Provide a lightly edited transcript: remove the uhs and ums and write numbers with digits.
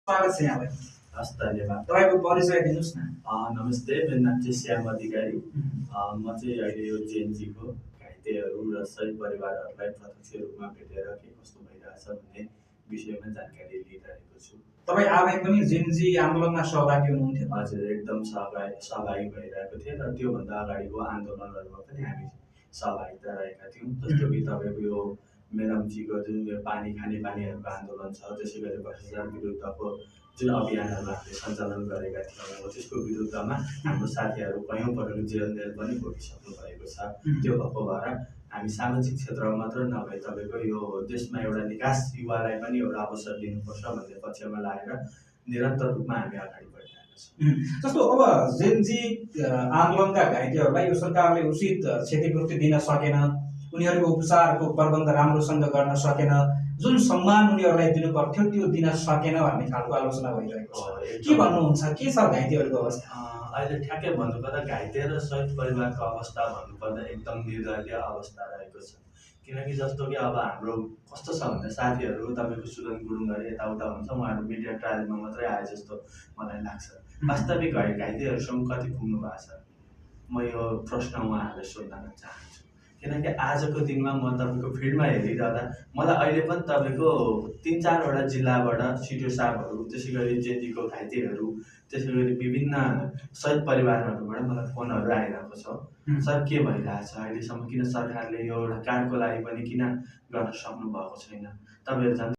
स्वागत छ यहाँलाई। हस्, धन्यवाद। तपाईँको परिचय दिनुहोस् न। नमस्ते, मेरो नाम चाहिँ श्याम अधिकारी। म चाहिँ अहिले यो जेएनजीको घाइतेहरू र शहीद परिवारहरूलाई प्रत्यक्ष रूपमा भेटेर के कस्तो भइरहेछ भन्ने विषयमा जानकारी लिइरहेको छु। तपाईँ आफै पनि जेएनजी आन्दोलनमा सहभागी हुनुहुन्थ्यो? हजुर, एकदम सहभागी भइरहेको थिएँ र त्योभन्दा अगाडिको आन्दोलनहरूमा पनि हामी सहभागिता रहेका थियौँ। जस्तो कि तपाईँको यो मेलम्चीको जुन यो खानेपानीहरूको आन्दोलन छ, त्यसै गरी भ्रष्टाचार विरुद्धको जुन अभियानहरू हामीले सञ्चालन गरेका थियौँ, त्यसको विरुद्धमा हाम्रो साथीहरू कयौँपटक जेल पनि भोगिसक्नु भएको छ। त्यो भएको भएर हामी सामाजिक क्षेत्रमा मात्र नभए तपाईँको यो देशमा एउटा निकास युवालाई पनि एउटा अवसर दिनुपर्छ भन्ने पक्षमा लागेर निरन्तर रूपमा हामी अगाडि बढिरहेका छौँ। जस्तो अब जेएनजी आन्दोलनका घाइतेहरूलाई यो सरकारले उचित क्षतिपूर्ति दिन सकेन, उनीहरूको उपचारको प्रबन्ध राम्रोसँग गर्न सकेन, जुन सम्मान उनीहरूलाई दिनु पर्थ्यो त्यो दिन सकेन भन्ने खालको आलोचना भइरहेको छ। के भन्नुहुन्छ, के छ घाइतेहरूको अवस्था? अहिले ठ्याक्कै भन्नुपर्दा घाइते र शहीद परिवारको अवस्था भन्नुपर्दा एकदम निर्दयनीय अवस्था रहेको छ। किनकि जस्तो कि अब हाम्रो कस्तो छ भने साथीहरू तपाईँको सुदन गुरुङहरू यताउता हुन्छ, उहाँहरू मिडिया ट्रायलमा मात्रै आए जस्तो मलाई लाग्छ। वास्तविक घाइतेहरूसँग कति पुग्नु भएको छ, म यो प्रश्न उहाँहरूलाई सोध्न चाहन्छु। किनकि आजको दिनमा म तपाईँको फिल्डमा हेरिरहँदा मलाई अहिले पनि तपाईँको 3-4वटा जिल्लाबाट सिडिओ साहबहरू, त्यसै गरी जेएनजीको घाइतेहरू, त्यसै गरी विभिन्न शहीद परिवारहरूबाट मलाई फोनहरू आइरहेको छ। सर, के भइरहेछ अहिलेसम्म, किन सरकारले यो एउटा कार्डको लागि पनि किन गर्न सक्नु भएको छैन? तपाईँहरू